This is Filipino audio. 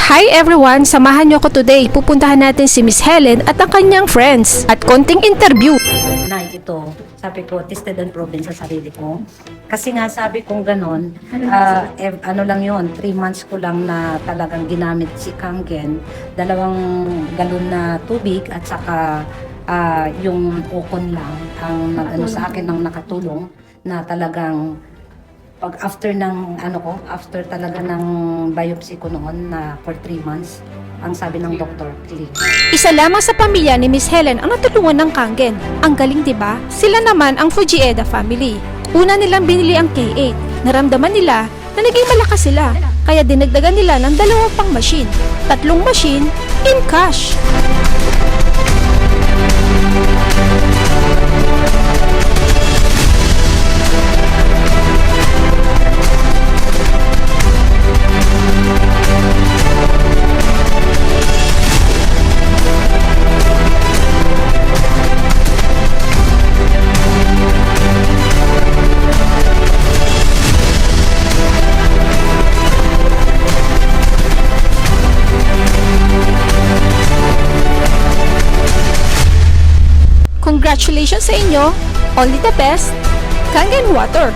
Hi everyone! Samahan niyo ko today. Pupuntahan natin si Miss Helen at ang kanyang friends at konting interview. Nay, ito, sabi ko, tested and proven sa sarili ko. Kasi nga sabi kong ganon, ano lang yon 3 months ko lang na talagang ginamit si Kangen, 2 galon na tubig at saka yung ukon lang ang nag-ano sa akin ng nakatulong na talagang after talaga ng biopsy ko noon na for 3 months, ang sabi ng doktor, clean. Isa lamang sa pamilya ni Miss Helen ang natulungan ng Kangen. Ang galing, 'di ba? Sila naman ang Fujieda family. Una nilang binili ang K8. Naramdaman nila na naging malakas sila. Kaya dinagdagan nila ng 2 pang machine. 3 machine in cash. Congratulations sa inyo! Only the best! Kangen Water!